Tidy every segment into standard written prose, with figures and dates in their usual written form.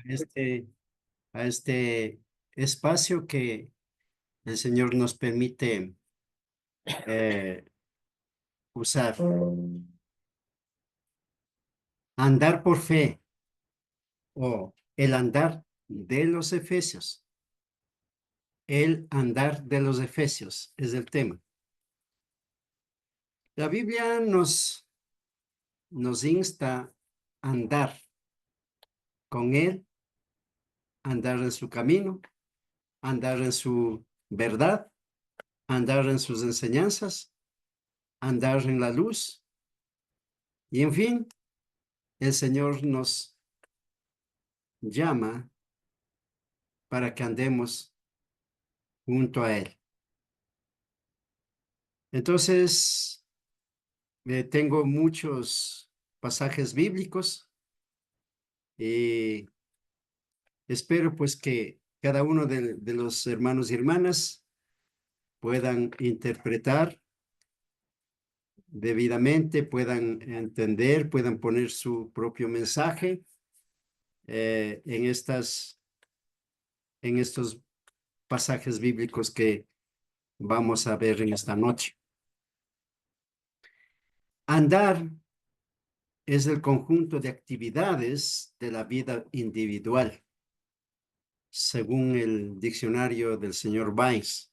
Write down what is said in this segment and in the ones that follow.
este, a este espacio que el Señor nos permite usar. Andar por fe o el andar de los Efesios. El andar de los Efesios es el tema. La Biblia nos insta a andar con Él, andar en su camino, andar en su verdad, andar en sus enseñanzas, andar en la luz. Y en fin, el Señor nos llama para que andemos junto a Él. Entonces, tengo muchos pasajes bíblicos y espero pues que cada uno de los hermanos y hermanas puedan interpretar debidamente, puedan entender, puedan poner su propio mensaje en estos pasajes bíblicos que vamos a ver en esta noche. Andar es el conjunto de actividades de la vida individual, según el diccionario del señor Weiss.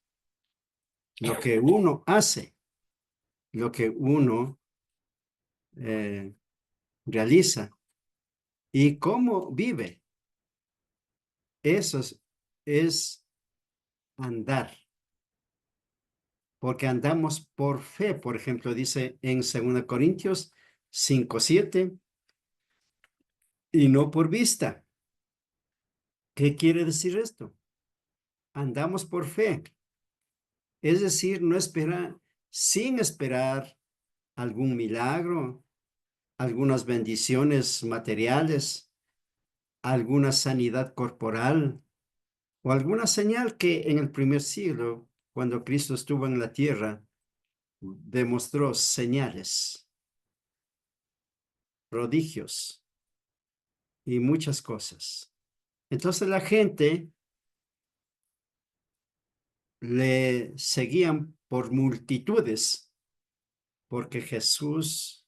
Lo que uno hace, lo que uno realiza y cómo vive. Eso es andar. Porque andamos por fe, por ejemplo, dice en 2 Corintios 5:7, y no por vista. ¿Qué quiere decir esto? Andamos por fe. Es decir, no espera, sin esperar algún milagro, algunas bendiciones materiales, alguna sanidad corporal o alguna señal que en el primer siglo, cuando Cristo estuvo en la tierra, demostró señales, prodigios y muchas cosas. Entonces la gente le seguían por multitudes porque Jesús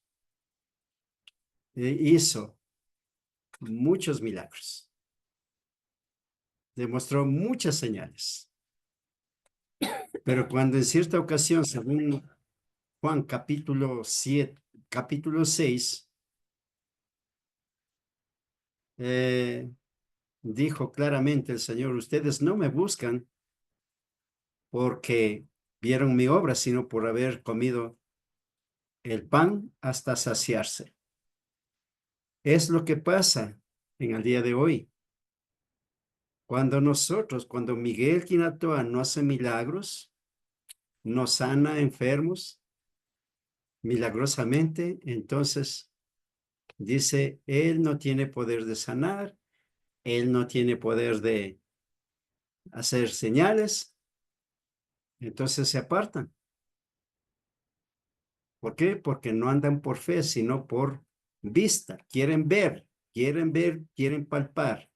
hizo muchos milagros, demostró muchas señales. Pero cuando en cierta ocasión, según Juan capítulo 7, capítulo 6, dijo claramente el Señor, ustedes no me buscan porque vieron mi obra, sino por haber comido el pan hasta saciarse. Es lo que pasa en el día de hoy. Cuando Miguel Quinatoa no hace milagros, no sana enfermos milagrosamente, entonces dice, él no tiene poder de sanar, él no tiene poder de hacer señales, entonces se apartan. ¿Por qué? Porque no andan por fe, sino por vista. Quieren ver, quieren palpar.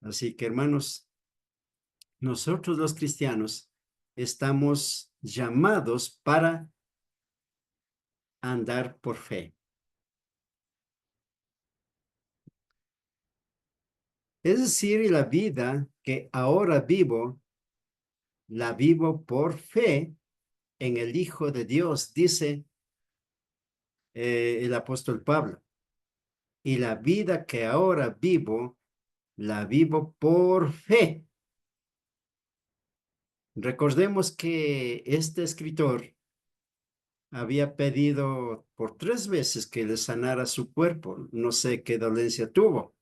Así que, hermanos, nosotros los cristianos estamos llamados para andar por fe. Es decir, la vida que ahora vivo, la vivo por fe en el Hijo de Dios, dice el apóstol Pablo. Y la vida que ahora vivo, la vivo por fe. Recordemos que este escritor había pedido por 3 veces que le sanara su cuerpo. No sé qué dolencia tuvo,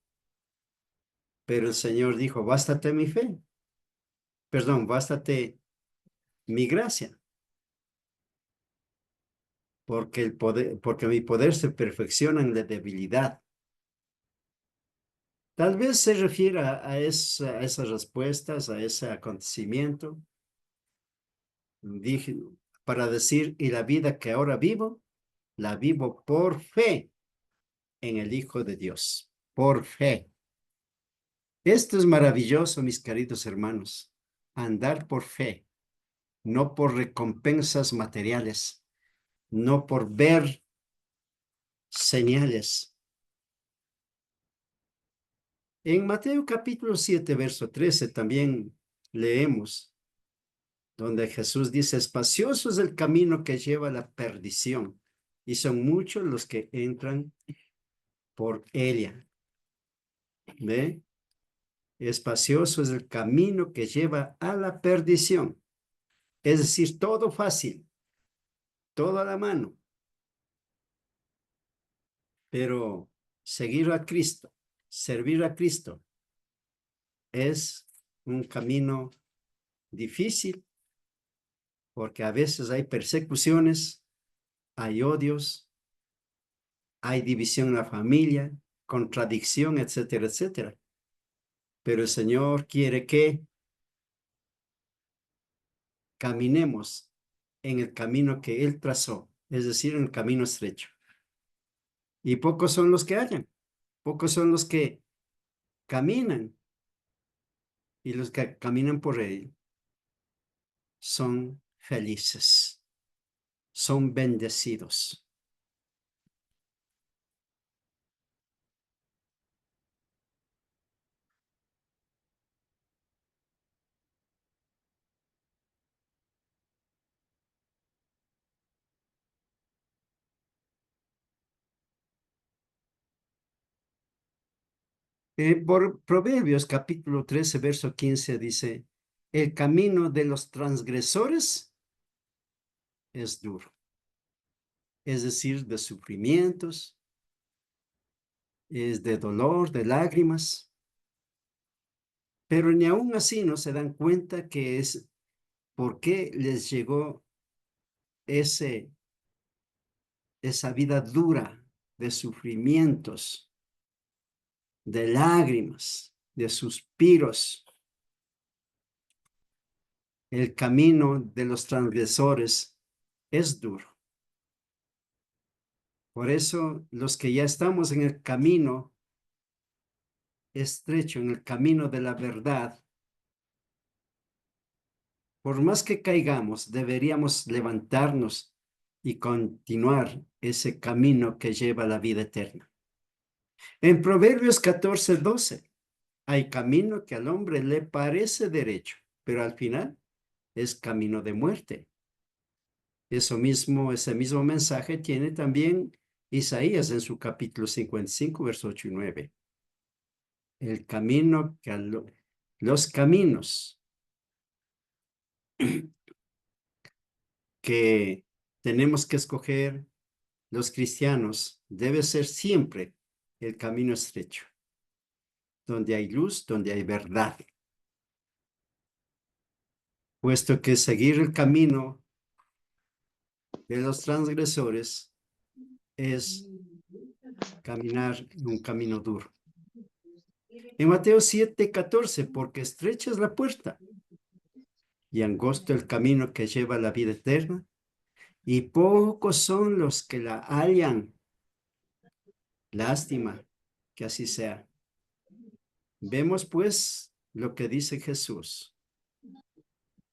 pero el Señor dijo, bástate mi fe. Perdón, bástate mi gracia. Porque mi poder se perfecciona en la debilidad. Tal vez se refiera a esas respuestas, a ese acontecimiento. Dije, para decir, y la vida que ahora vivo, la vivo por fe en el Hijo de Dios, por fe. Esto es maravilloso, mis queridos hermanos. Andar por fe, no por recompensas materiales, no por ver señales. En Mateo capítulo 7, verso 13 también leemos, donde Jesús dice, espacioso es el camino que lleva a la perdición, y son muchos los que entran por ella. ¿Ve? Espacioso es el camino que lleva a la perdición. Es decir, todo fácil, todo a la mano. Pero seguir a Cristo, servir a Cristo, es un camino difícil porque a veces hay persecuciones, hay odios, hay división en la familia, contradicción, etcétera, etcétera. Pero el Señor quiere que caminemos en el camino que Él trazó, es decir, en el camino estrecho. Y pocos son los que hallan, pocos son los que caminan, y los que caminan por Él son felices, son bendecidos. Por Proverbios capítulo 13, verso 15 dice, el camino de los transgresores es duro, es decir, de sufrimientos, es de dolor, de lágrimas, pero ni aún así no se dan cuenta que es por qué les llegó esa vida dura de sufrimientos, de lágrimas, de suspiros. El camino de los transgresores es duro. Por eso los que ya estamos en el camino estrecho, en el camino de la verdad, por más que caigamos, deberíamos levantarnos y continuar ese camino que lleva a la vida eterna. En Proverbios 14:12, hay camino que al hombre le parece derecho, pero al final es camino de muerte. Ese mismo mensaje tiene también Isaías en su capítulo 55, verso 8 y 9. El camino los caminos que tenemos que escoger los cristianos debe ser siempre el camino estrecho, donde hay luz, donde hay verdad, puesto que seguir el camino de los transgresores es caminar en un camino duro. En Mateo 7:14, porque estrecha es la puerta y angosto el camino que lleva a la vida eterna, y pocos son los que la hallan. Lástima que así sea. Vemos pues lo que dice Jesús.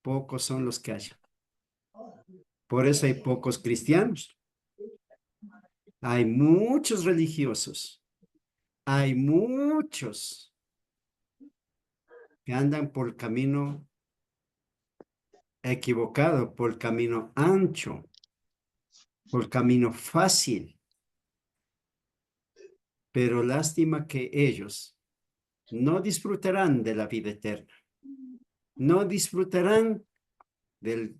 Pocos son los que hallan. Por eso hay pocos cristianos. Hay muchos religiosos. Hay muchos que andan por el camino equivocado, por el camino ancho, por el camino fácil. Pero lástima que ellos no disfrutarán de la vida eterna. No disfrutarán de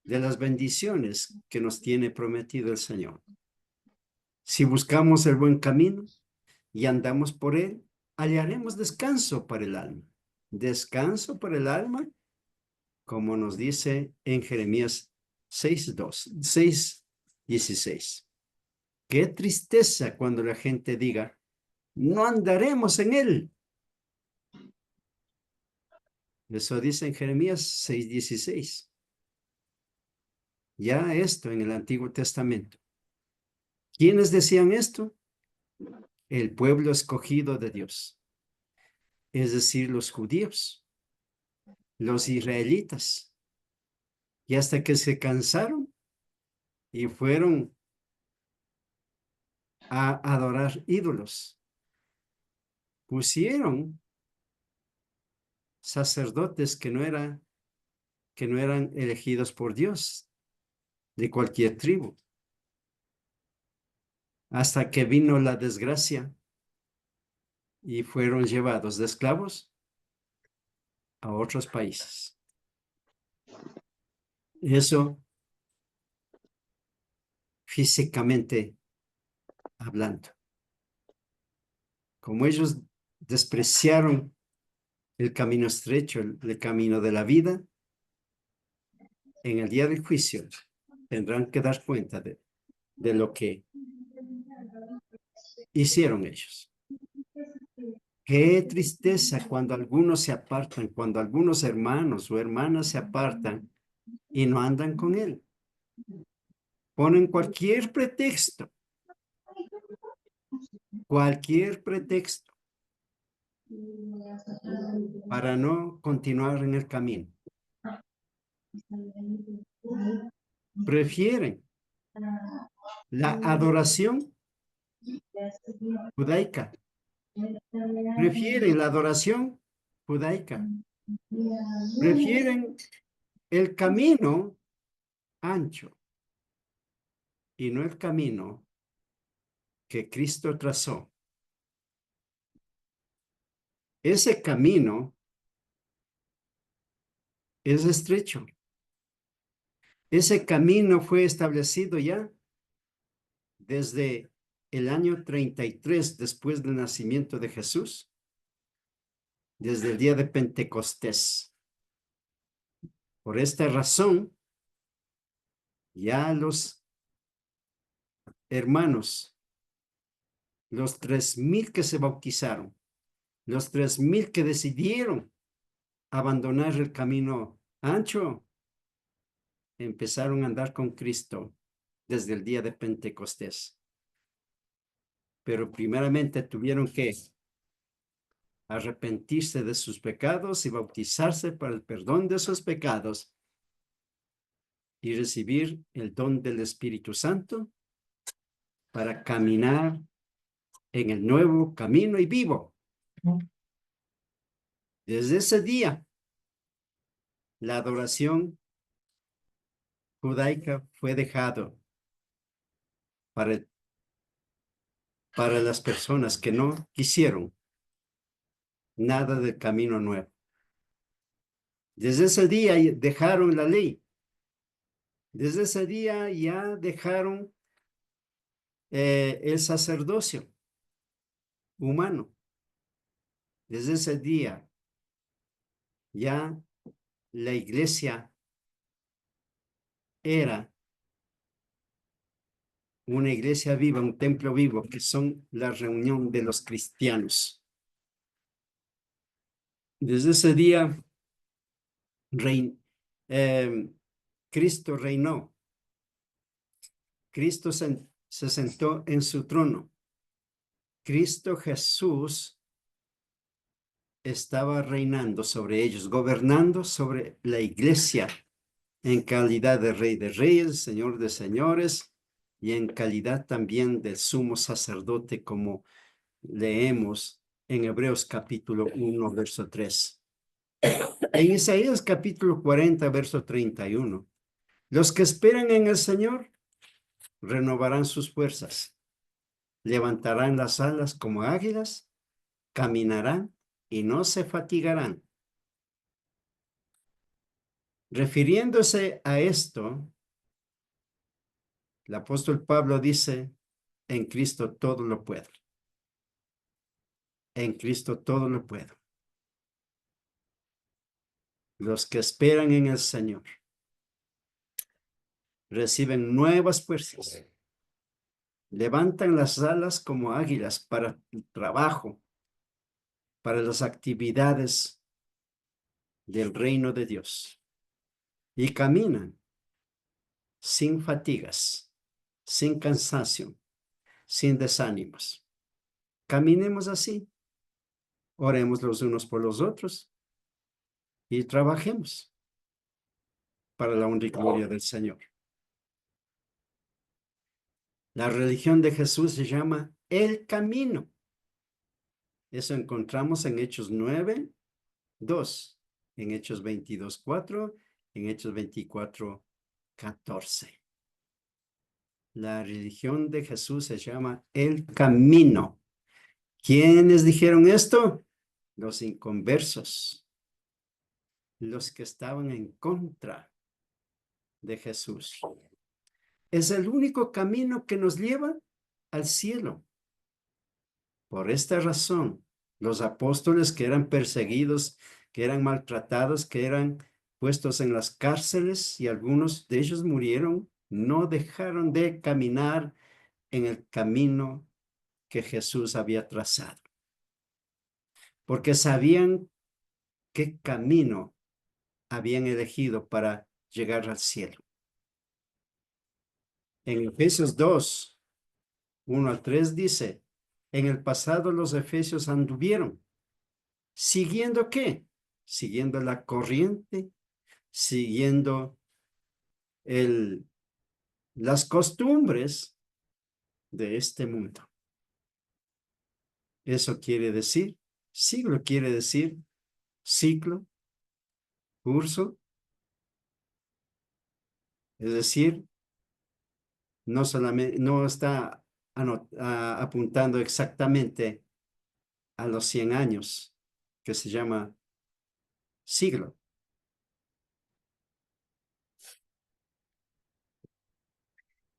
las bendiciones que nos tiene prometido el Señor. Si buscamos el buen camino y andamos por él, hallaremos descanso para el alma. Descanso para el alma, como nos dice en Jeremías 6:16. Qué tristeza cuando la gente diga, no andaremos en él. Eso dice en Jeremías 6:16. Ya esto en el Antiguo Testamento. ¿Quiénes decían esto? El pueblo escogido de Dios. es decir, los judíos, los israelitas. Y hasta que se cansaron y fueron a adorar ídolos, pusieron sacerdotes que no eran elegidos por Dios, de cualquier tribu, hasta que vino la desgracia y fueron llevados de esclavos a otros países. Eso físicamente hablando. Como ellos despreciaron el camino estrecho, el camino de la vida, en el día del juicio tendrán que dar cuenta de lo que hicieron ellos. Qué tristeza cuando algunos se apartan, cuando algunos hermanos o hermanas se apartan y no andan con él. Ponen cualquier pretexto para no continuar en el camino. Prefieren la adoración judaica. Prefieren la adoración judaica. Prefieren el camino ancho y no el camino que Cristo trazó. Ese camino es estrecho. Ese camino fue establecido ya desde el año 33 después del nacimiento de Jesús, desde el día de Pentecostés. Por esta razón, ya los hermanos, los 3,000 que se bautizaron, los 3,000 que decidieron abandonar el camino ancho, empezaron a andar con Cristo desde el día de Pentecostés. Pero primeramente tuvieron que arrepentirse de sus pecados y bautizarse para el perdón de sus pecados y recibir el don del Espíritu Santo para caminar en el nuevo camino y vivo. Desde ese día, la adoración judaica fue dejado para las personas que no quisieron nada del camino nuevo. Desde ese día dejaron la ley. Desde ese día ya dejaron el sacerdocio humano. Desde ese día ya la iglesia era una iglesia viva, un templo vivo, que son la reunión de los cristianos. Desde ese día, Cristo reinó. Cristo se sentó en su trono. Cristo Jesús estaba reinando sobre ellos, gobernando sobre la iglesia en calidad de Rey de Reyes, Señor de Señores, y en calidad también de sumo sacerdote, como leemos en Hebreos capítulo 1, verso 3. En Isaías capítulo 40, verso 31. Los que esperan en el Señor renovarán sus fuerzas, levantarán las alas como águilas, caminarán y no se fatigarán. Refiriéndose a esto, el apóstol Pablo dice, en Cristo todo lo puedo. En Cristo todo lo puedo. Los que esperan en el Señor reciben nuevas fuerzas. Levantan las alas como águilas para el trabajo, para las actividades del reino de Dios. Y caminan sin fatigas, sin cansancio, sin desánimos. Caminemos así. Oremos los unos por los otros y trabajemos para la honra y gloria del Señor. La religión de Jesús se llama el camino. Eso encontramos en Hechos 9:2, en Hechos 22:4, en Hechos 24:14. La religión de Jesús se llama el camino. ¿Quiénes dijeron esto? Los inconversos, los que estaban en contra de Jesús. Es el único camino que nos lleva al cielo. Por esta razón, los apóstoles que eran perseguidos, que eran maltratados, que eran puestos en las cárceles y algunos de ellos murieron, no dejaron de caminar en el camino que Jesús había trazado, porque sabían qué camino habían elegido para llegar al cielo. En Efesios 2:1-3 dice, en el pasado los efesios anduvieron, ¿siguiendo qué? Siguiendo la corriente, siguiendo las costumbres de este mundo. Eso quiere decir, siglo quiere decir ciclo, curso, es decir, no solamente, no está apuntando exactamente a los 100 años, que se llama siglo.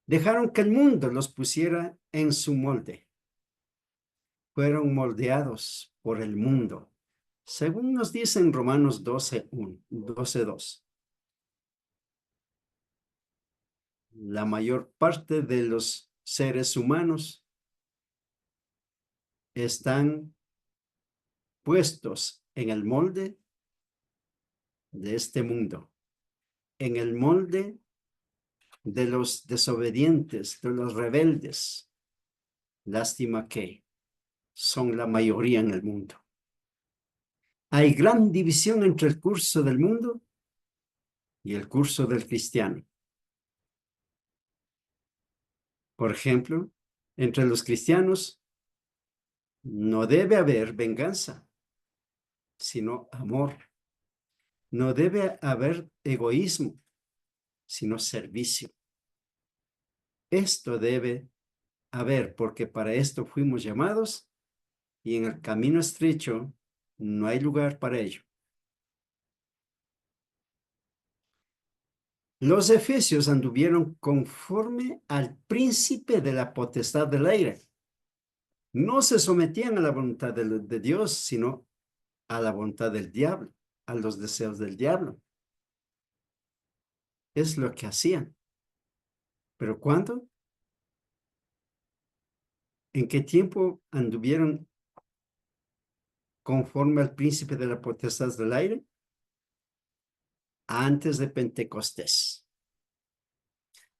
Dejaron que el mundo los pusiera en su molde. Fueron moldeados por el mundo, según nos dice en Romanos 12:2. La mayor parte de los seres humanos están puestos en el molde de este mundo, en el molde de los desobedientes, de los rebeldes. Lástima que son la mayoría en el mundo. Hay gran división entre el curso del mundo y el curso del cristiano. Por ejemplo, entre los cristianos no debe haber venganza, sino amor. No debe haber egoísmo, sino servicio. Esto debe haber, porque para esto fuimos llamados y en el camino estrecho no hay lugar para ello. Los efesios anduvieron conforme al príncipe de la potestad del aire. No se sometían a la voluntad de Dios, sino a la voluntad del diablo, a los deseos del diablo. Es lo que hacían. ¿Pero cuándo? ¿En qué tiempo anduvieron conforme al príncipe de la potestad del aire? Antes de Pentecostés.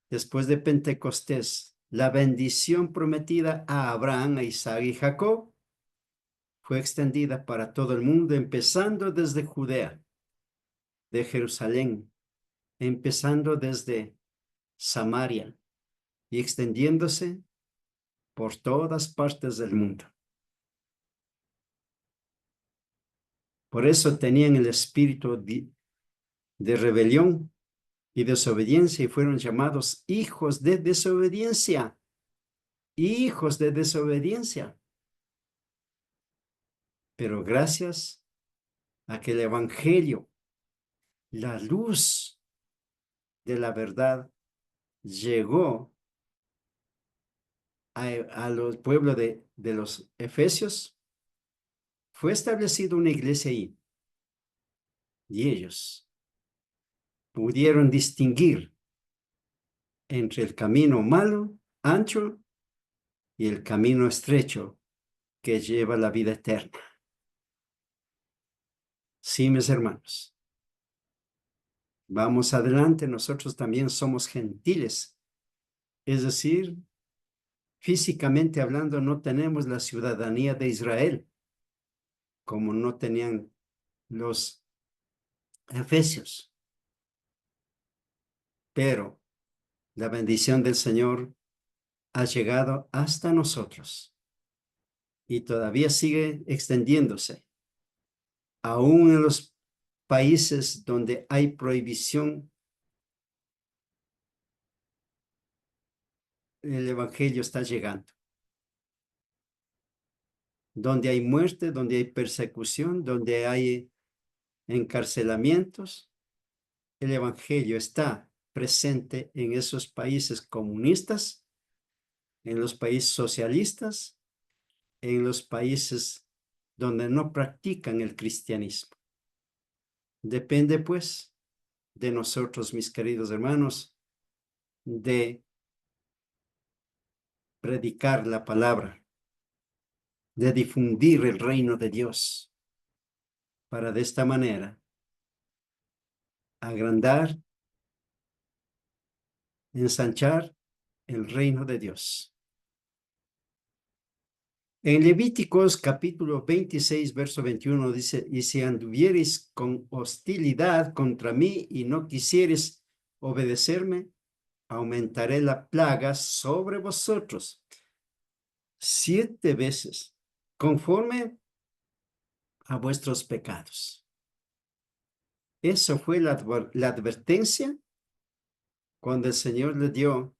Después de Pentecostés, la bendición prometida a Abraham, a Isaac y Jacob fue extendida para todo el mundo, empezando desde Judea, de Jerusalén, empezando desde Samaria y extendiéndose por todas partes del mundo. Por eso tenían el espíritu de rebelión y desobediencia y fueron llamados hijos de desobediencia. Hijos de desobediencia. Pero gracias a que el evangelio, la luz de la verdad, llegó al pueblo de los efesios, fue establecida una iglesia ahí. Y ellos pudieron distinguir entre el camino malo, ancho, y el camino estrecho que lleva a la vida eterna. Sí, mis hermanos. Vamos adelante, nosotros también somos gentiles. Es decir, físicamente hablando, no tenemos la ciudadanía de Israel. como no tenían los efesios. Pero la bendición del Señor ha llegado hasta nosotros y todavía sigue extendiéndose. Aún en los países donde hay prohibición, el evangelio está llegando. Donde hay muerte, donde hay persecución, donde hay encarcelamientos, el evangelio está presente en esos países comunistas, en los países socialistas, en los países donde no practican el cristianismo. Depende, pues, de nosotros, mis queridos hermanos, de predicar la palabra, de difundir el reino de Dios, para de esta manera agrandar, ensanchar el reino de Dios. En Levíticos capítulo 26, verso 21 dice, y si anduviereis con hostilidad contra mí y no quisiereis obedecerme, aumentaré la plaga sobre vosotros 7 veces, conforme a vuestros pecados. Eso fue la advertencia cuando el Señor le dio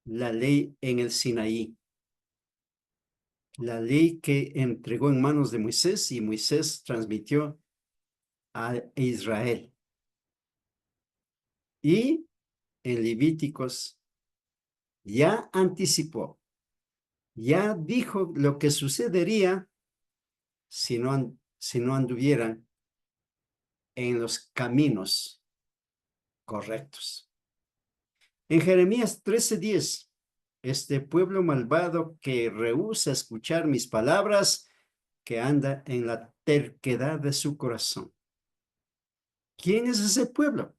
la ley en el Sinaí. La ley que entregó en manos de Moisés y Moisés transmitió a Israel. Y en Levíticos ya anticipó, ya dijo lo que sucedería si no anduvieran en los caminos correctos. En Jeremías 13:10, este pueblo malvado que rehúsa escuchar mis palabras, que anda en la terquedad de su corazón. ¿Quién es ese pueblo?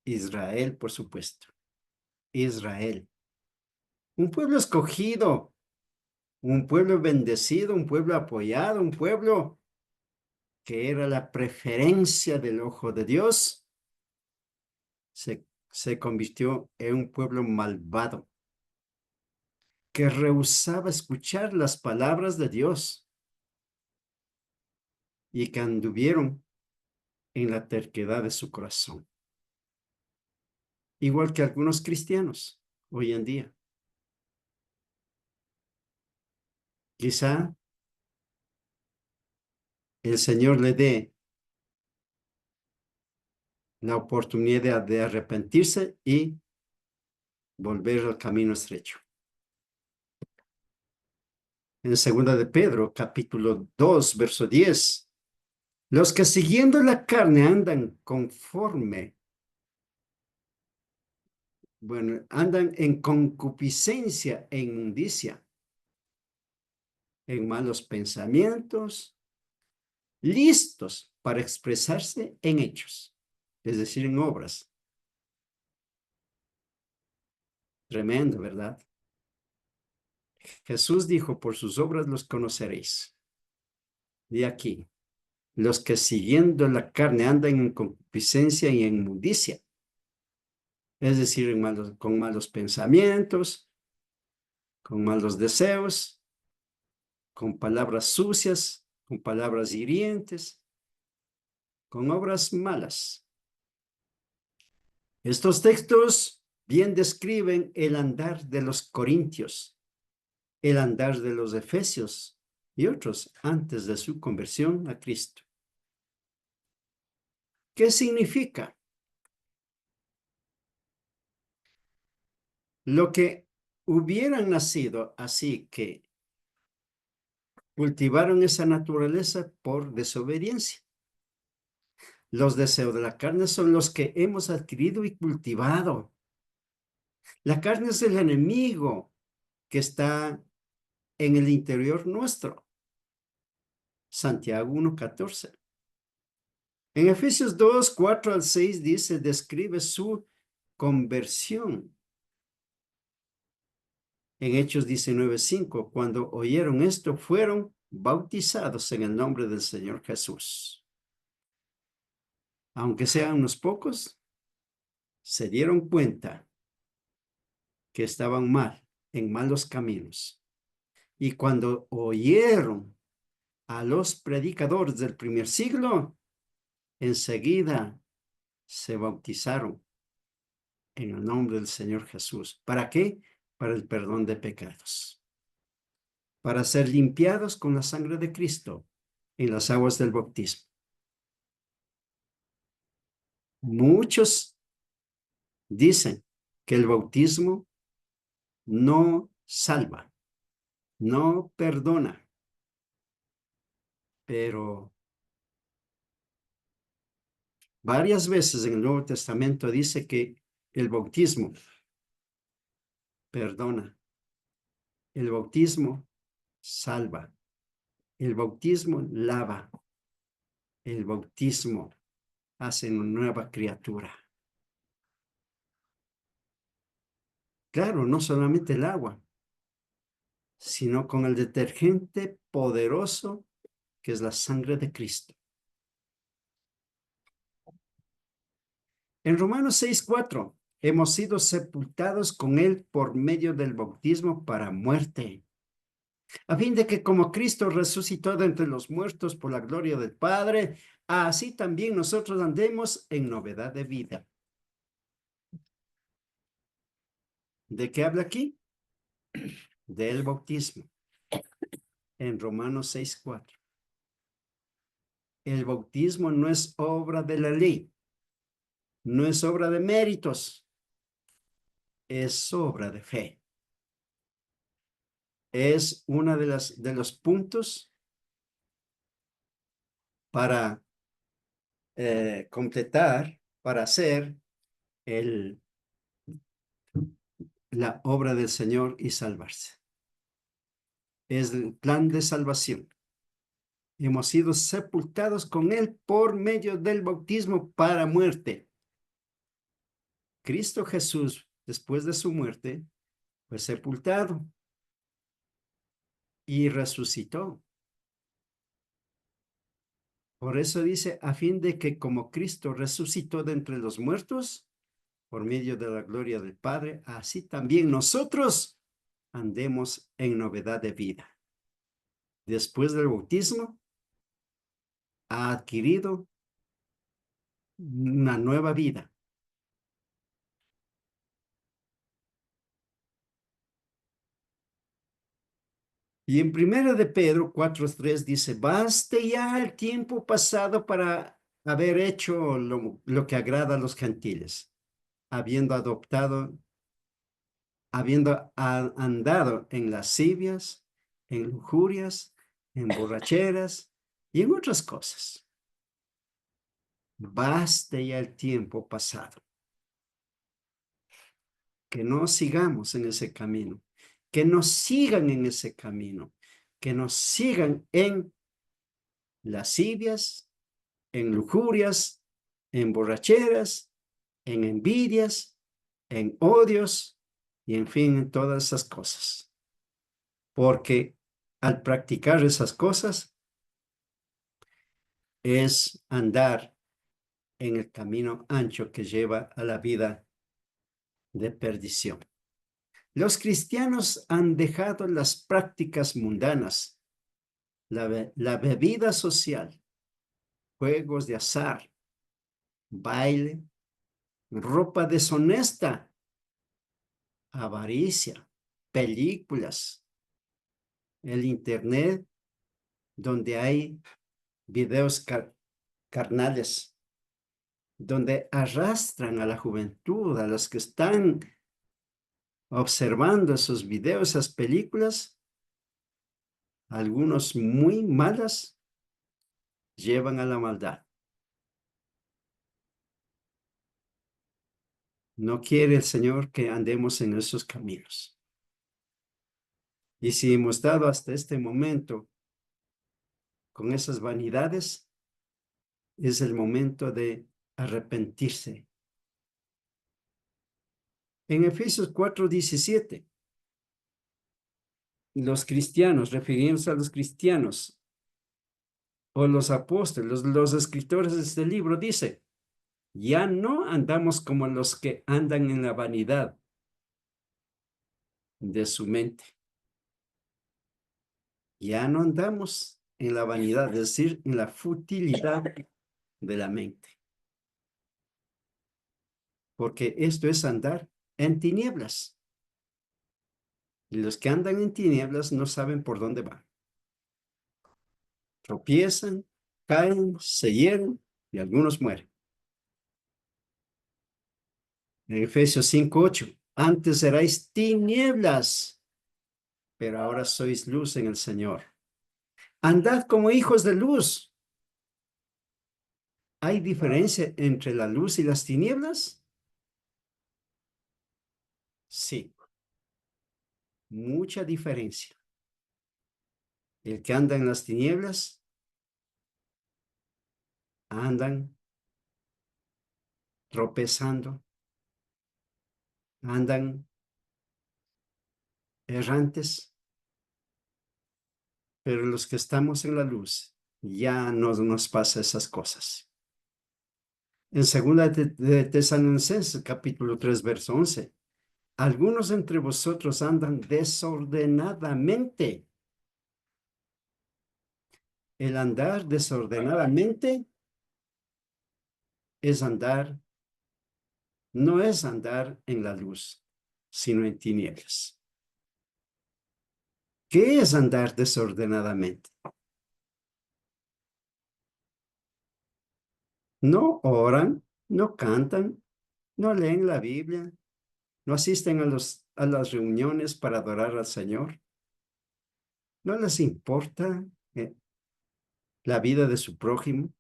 Israel, por supuesto. Israel. Un pueblo escogido, un pueblo bendecido, un pueblo apoyado, un pueblo que era la preferencia del ojo de Dios, se convirtió en un pueblo malvado, que rehusaba escuchar las palabras de Dios y que anduvieron en la terquedad de su corazón. Igual que algunos cristianos hoy en día. Quizá el Señor le dé la oportunidad de arrepentirse y volver al camino estrecho. En 2 de Pedro, capítulo 2, verso 10, los que siguiendo la carne andan conforme, bueno, andan en concupiscencia e inmundicia, en malos pensamientos, listos para expresarse en hechos, es decir, en obras. Tremendo, ¿verdad? Jesús dijo, por sus obras los conoceréis. De aquí, los que siguiendo la carne andan en concupiscencia y en inmundicia, es decir, con malos pensamientos, con malos deseos, con palabras sucias, con palabras hirientes, con obras malas. Estos textos bien describen el andar de los corintios, el andar de los efesios y otros antes de su conversión a Cristo. ¿Qué significa? Lo que hubieran nacido así que cultivaron esa naturaleza por desobediencia. Los deseos de la carne son los que hemos adquirido y cultivado. La carne es el enemigo que está en el interior nuestro. Santiago 1:14. En Efesios 2:4-6 dice, describe su conversión. En Hechos 19:5, cuando oyeron esto, fueron bautizados en el nombre del Señor Jesús. Aunque sean unos pocos, se dieron cuenta que estaban mal, en malos caminos. Y cuando oyeron a los predicadores del primer siglo, enseguida se bautizaron en el nombre del Señor Jesús. ¿Para qué? Para el perdón de pecados. Para ser limpiados con la sangre de Cristo en las aguas del bautismo. Muchos dicen que el bautismo no salva, no perdona, pero varias veces en el Nuevo Testamento dice que el bautismo perdona, el bautismo salva, el bautismo lava, el bautismo hace una nueva criatura. Claro, no solamente el agua, sino con el detergente poderoso que es la sangre de Cristo. En Romanos 6:4, hemos sido sepultados con él por medio del bautismo para muerte, a fin de que como Cristo resucitó de entre los muertos por la gloria del Padre, así también nosotros andemos en novedad de vida. ¿De qué habla aquí? Del bautismo. En Romanos 6:4. El bautismo no es obra de la ley, no es obra de méritos, es obra de fe. Es una de los puntos para completar, para hacer la obra del Señor y salvarse. Es el plan de salvación. Hemos sido sepultados con él por medio del bautismo para muerte. Cristo Jesús, después de su muerte, fue sepultado y resucitó. Por eso dice, a fin de que como Cristo resucitó de entre los muertos, por medio de la gloria del Padre, así también nosotros andemos en novedad de vida. Después del bautismo, ha adquirido una nueva vida. Y en primera de Pedro 4:3 dice, baste ya el tiempo pasado para haber hecho lo que agrada a los gentiles, habiendo andado en lascivias, en lujurias, en borracheras y en otras cosas. Baste ya el tiempo pasado. Que no sigamos en ese camino, que nos sigan en ese camino, que nos sigan en lascivias, en lujurias, en borracheras, en envidias, en odios y en fin, en todas esas cosas. Porque al practicar esas cosas es andar en el camino ancho que lleva a la vida de perdición. Los cristianos han dejado las prácticas mundanas, la bebida social, juegos de azar, baile, ropa deshonesta, avaricia, películas, el internet, donde hay videos carnales, donde arrastran a la juventud, a los que están observando esos videos, esas películas, algunos muy malas, llevan a la maldad. No quiere el Señor que andemos en esos caminos. Y si hemos dado hasta este momento con esas vanidades, es el momento de arrepentirse. En Efesios 4:17 los cristianos, refiriéndose a los cristianos o los apóstoles, los escritores de este libro, dice, ya no andamos como los que andan en la vanidad de su mente. Ya no andamos en la vanidad, es decir, en la futilidad de la mente. Porque esto es andar en tinieblas. Y los que andan en tinieblas no saben por dónde van. Tropiezan, caen, se hieren y algunos mueren. En Efesios 5:8, antes erais tinieblas, pero ahora sois luz en el Señor. Andad como hijos de luz. ¿Hay diferencia entre la luz y las tinieblas? Sí, mucha diferencia. El que anda en las tinieblas, andan tropezando, andan errantes, pero los que estamos en la luz, ya no nos pasa esas cosas. En segunda de Tesalonicenses, capítulo 3, verso 11, algunos entre vosotros andan desordenadamente. El andar desordenadamente es andar, no es andar en la luz, sino en tinieblas. ¿Qué es andar desordenadamente? No oran, no cantan, no leen la Biblia, no asisten a las reuniones para adorar al Señor. No les importa la vida de su prójimo.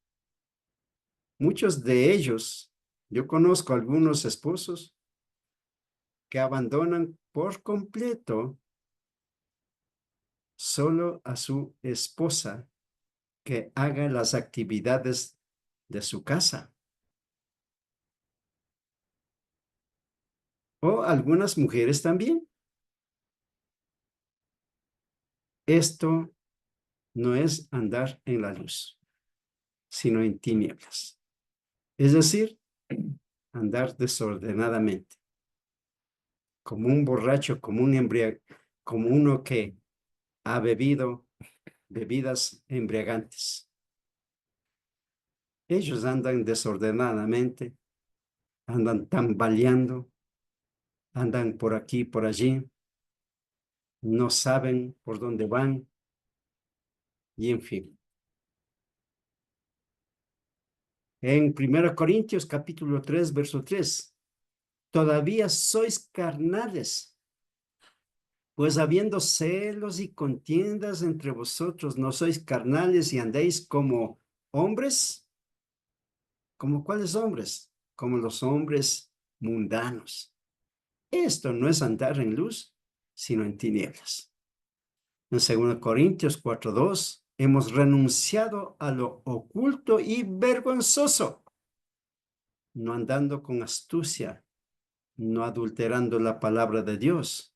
Muchos de ellos, yo conozco algunos esposos que abandonan por completo solo a su esposa que haga las actividades de su casa. O algunas mujeres también. Esto no es andar en la luz, sino en tinieblas. Es decir, andar desordenadamente, como un borracho, como un embriago, como uno que ha bebido bebidas embriagantes. Ellos andan desordenadamente, andan tambaleando, andan por aquí, por allí, no saben por dónde van y en fin. En 1 Corintios capítulo 3, verso 3, todavía sois carnales, pues habiendo celos y contiendas entre vosotros, ¿no sois carnales y andéis como hombres? ¿Como cuáles hombres? Como los hombres mundanos. Esto no es andar en luz, sino en tinieblas. En 2 Corintios 4:2, hemos renunciado a lo oculto y vergonzoso, no andando con astucia, no adulterando la palabra de Dios.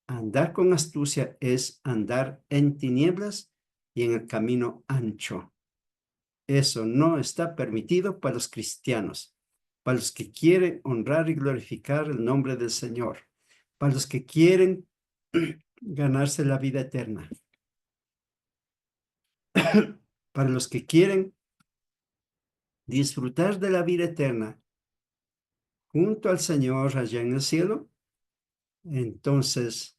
Andar con astucia es andar en tinieblas y en el camino ancho. Eso no está permitido para los cristianos, para los que quieren honrar y glorificar el nombre del Señor, para los que quieren ganarse la vida eterna, para los que quieren disfrutar de la vida eterna junto al Señor allá en el cielo. Entonces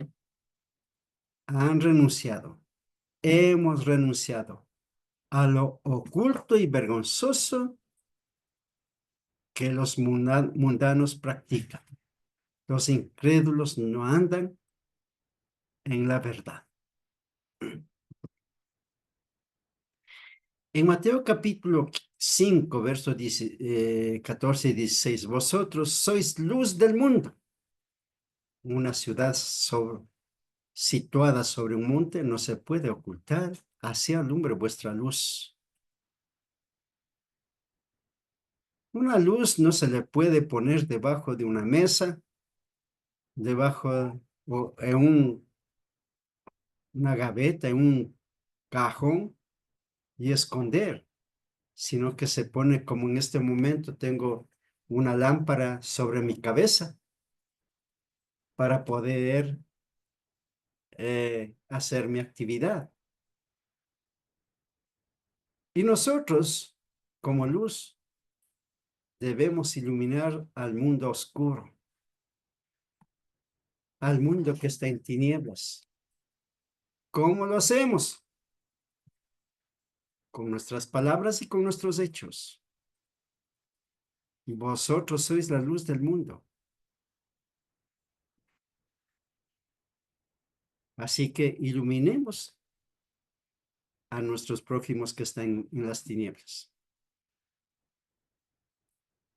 han renunciado, hemos renunciado a lo oculto y vergonzoso que los mundanos practican. Los incrédulos no andan en la verdad. En Mateo capítulo 5, versos 14 y 16, vosotros sois luz del mundo. Una ciudad situada sobre un monte no se puede ocultar, así alumbre vuestra luz. Una luz no se le puede poner debajo de una mesa, debajo o en una gaveta, en un cajón y esconder, sino que se pone como en este momento tengo una lámpara sobre mi cabeza para poder hacer mi actividad. Y nosotros, como luz, debemos iluminar al mundo oscuro, al mundo que está en tinieblas. ¿Cómo lo hacemos? Con nuestras palabras y con nuestros hechos. Vosotros sois la luz del mundo. Así que iluminemos a nuestros prójimos que están en las tinieblas.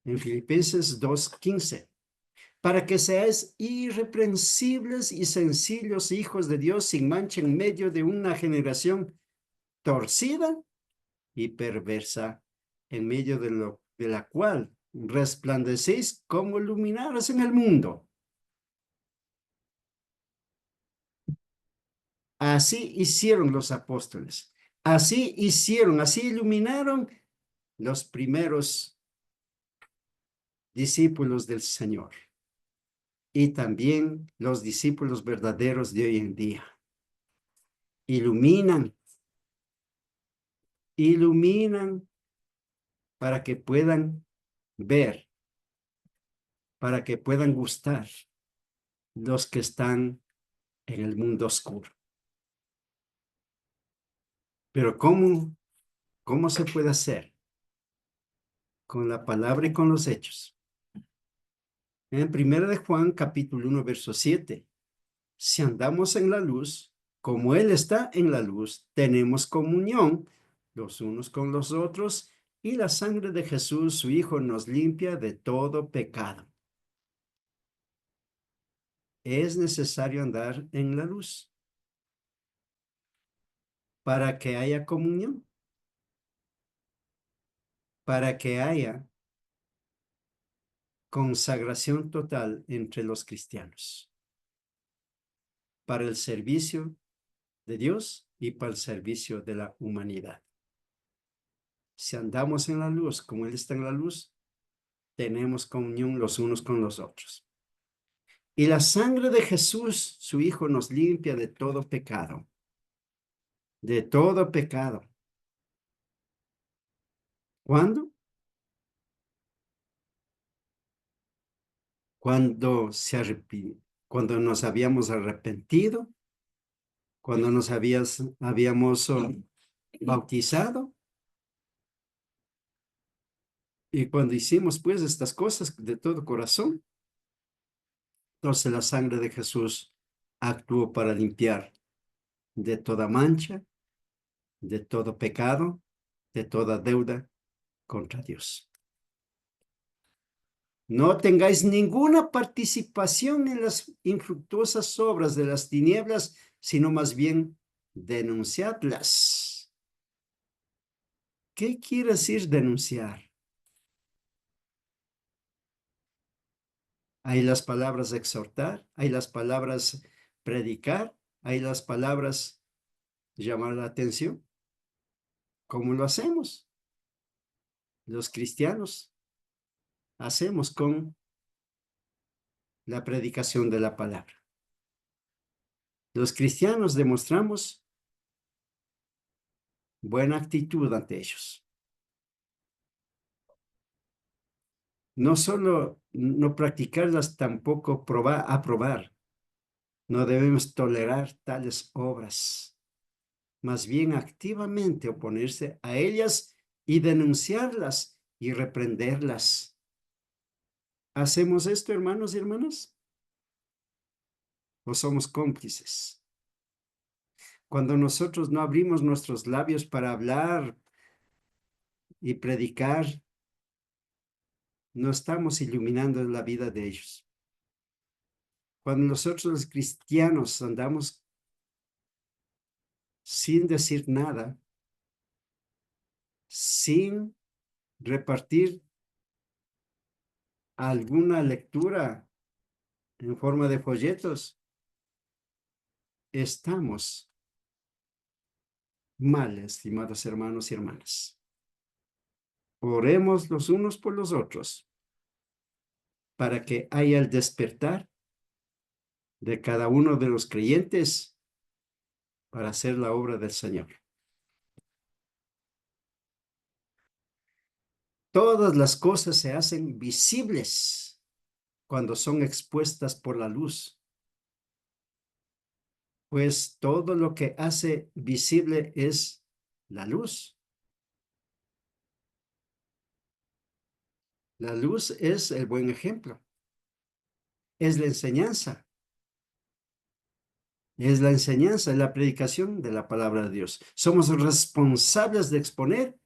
En Filipenses 2:15. Para que seáis irreprensibles y sencillos hijos de Dios sin mancha en medio de una generación torcida y perversa, en medio de la cual resplandecéis como luminares en el mundo. Así hicieron los apóstoles. Así hicieron, así iluminaron los primeros discípulos del Señor y también los discípulos verdaderos de hoy en día. Iluminan, iluminan para que puedan ver, para que puedan gustar los que están en el mundo oscuro. Pero ¿cómo se puede hacer? Con la palabra y con los hechos. En 1 de Juan, capítulo 1, verso 7. Si andamos en la luz, como Él está en la luz, tenemos comunión los unos con los otros, y la sangre de Jesús, su Hijo, nos limpia de todo pecado. Es necesario andar en la luz para que haya comunión, para que haya consagración total entre los cristianos, para el servicio de Dios y para el servicio de la humanidad. Si andamos en la luz como Él está en la luz, tenemos comunión los unos con los otros. Y la sangre de Jesús, su Hijo, nos limpia de todo pecado. De todo pecado. ¿Cuándo? Cuando nos habíamos arrepentido, cuando nos habíamos bautizado y cuando hicimos pues estas cosas de todo corazón. Entonces la sangre de Jesús actuó para limpiar de toda mancha, de todo pecado, de toda deuda contra Dios. No tengáis ninguna participación en las infructuosas obras de las tinieblas, sino más bien denunciadlas. ¿Qué quiere decir denunciar? Hay las palabras exhortar, hay las palabras predicar, hay las palabras llamar la atención. ¿Cómo lo hacemos? Los cristianos hacemos con la predicación de la palabra. Los cristianos demostramos buena actitud ante ellos. No solo no practicarlas, tampoco aprobar. No debemos tolerar tales obras. Más bien activamente oponerse a ellas y denunciarlas y reprenderlas. ¿Hacemos esto, hermanos y hermanas? ¿O somos cómplices? Cuando nosotros no abrimos nuestros labios para hablar y predicar, no estamos iluminando la vida de ellos. Cuando nosotros los cristianos andamos sin decir nada, sin repartir alguna lectura en forma de folletos, estamos mal, estimados hermanos y hermanas. Oremos los unos por los otros para que haya el despertar de cada uno de los creyentes para hacer la obra del Señor. Todas las cosas se hacen visibles cuando son expuestas por la luz, pues todo lo que hace visible es la luz. La luz es el buen ejemplo, es la enseñanza, es la predicación de la palabra de Dios. Somos responsables de exponer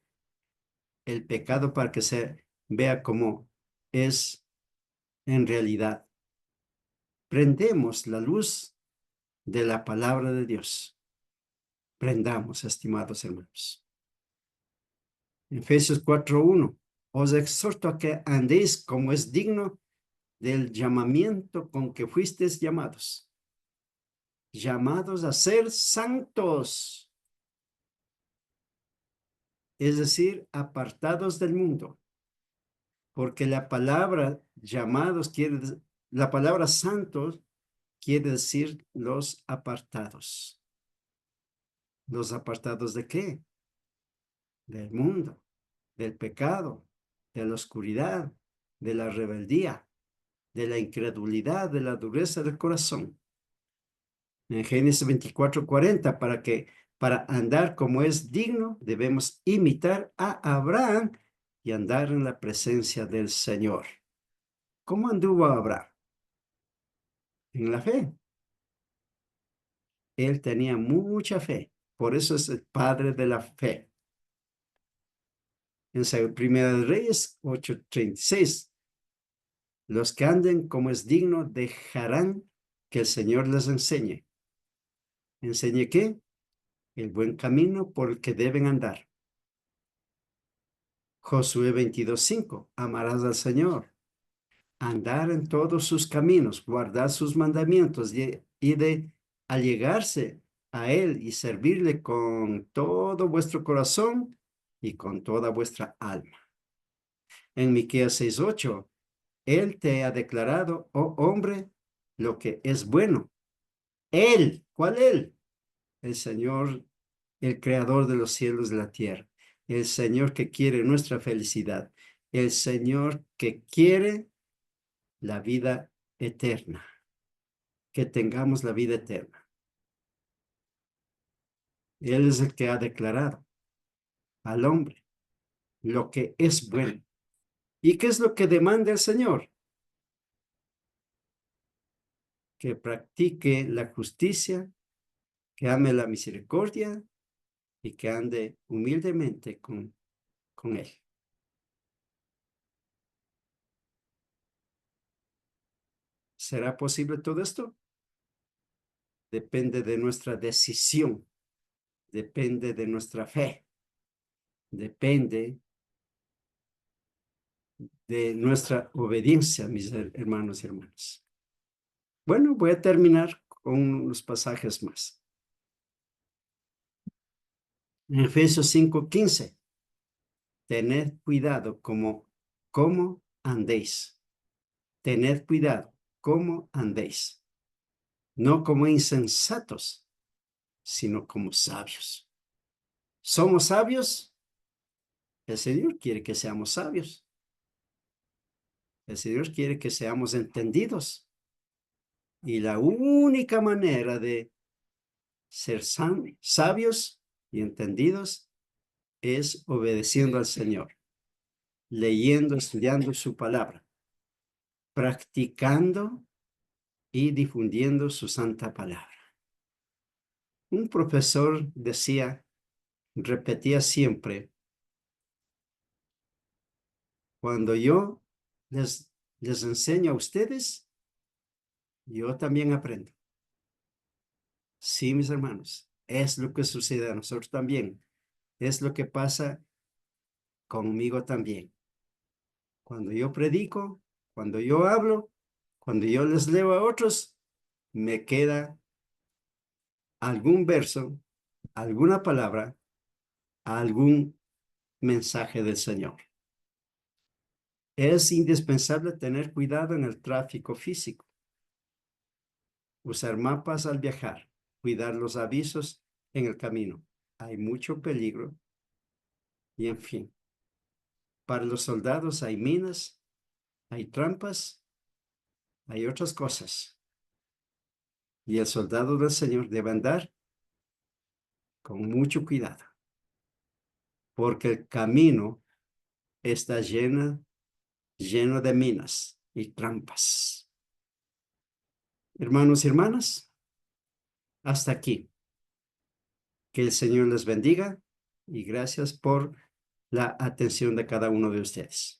el pecado para que se vea como es en realidad. Prendemos la luz de la palabra de Dios. Prendamos, estimados hermanos. Efesios 4:1. Os exhorto a que andéis como es digno del llamamiento con que fuisteis llamados. Llamados a ser santos, es decir, apartados del mundo. Porque la palabra llamados la palabra santos quiere decir los apartados. ¿Los apartados de qué? Del mundo, del pecado, de la oscuridad, de la rebeldía, de la incredulidad, de la dureza del corazón. En Génesis 24:40, para andar como es digno, debemos imitar a Abraham y andar en la presencia del Señor. ¿Cómo anduvo Abraham? En la fe. Él tenía mucha fe, por eso es el padre de la fe. En Primera de Reyes 8:36, los que anden como es digno dejarán que el Señor les enseñe. ¿Enseñe qué? El buen camino por el que deben andar. Josué 22:5, amarás al Señor, andar en todos sus caminos, guardar sus mandamientos y de allegarse a Él y servirle con todo vuestro corazón y con toda vuestra alma. En Miqueas 6:8, Él te ha declarado, oh hombre, lo que es bueno. Él, ¿cuál Él? El Señor, el creador de los cielos y la tierra, el Señor que quiere nuestra felicidad, el Señor que quiere la vida eterna, que tengamos la vida eterna. Él es el que ha declarado al hombre lo que es bueno. ¿Y qué es lo que demanda el Señor? Que practique la justicia, que ame la misericordia y que ande humildemente con Él. ¿Será posible todo esto? Depende de nuestra decisión, depende de nuestra fe, depende de nuestra obediencia, mis hermanos y hermanas. Bueno, voy a terminar con unos pasajes más. En Efesios 5:15, tened cuidado cómo andéis. Tened cuidado cómo andéis. No como insensatos, sino como sabios. ¿Somos sabios? El Señor quiere que seamos sabios. El Señor quiere que seamos entendidos. Y la única manera de ser sabios y entendidos es obedeciendo al Señor, leyendo, estudiando su palabra, practicando y difundiendo su santa palabra. Un profesor repetía siempre, cuando yo les enseño a ustedes, yo también aprendo. Sí, mis hermanos, es lo que sucede a nosotros también. Es lo que pasa conmigo también. Cuando yo predico, cuando yo hablo, cuando yo les leo a otros, me queda algún verso, alguna palabra algún mensaje del Señor. Es indispensable tener cuidado en el tráfico físico, usar mapas al viajar, cuidar los avisos en el camino. Hay mucho peligro y en fin. Para los soldados hay minas, hay trampas, hay otras cosas. Y el soldado del Señor debe andar con mucho cuidado, porque el camino está lleno de minas y trampas. Hermanos y hermanas, hasta aquí. Que el Señor les bendiga y gracias por la atención de cada uno de ustedes.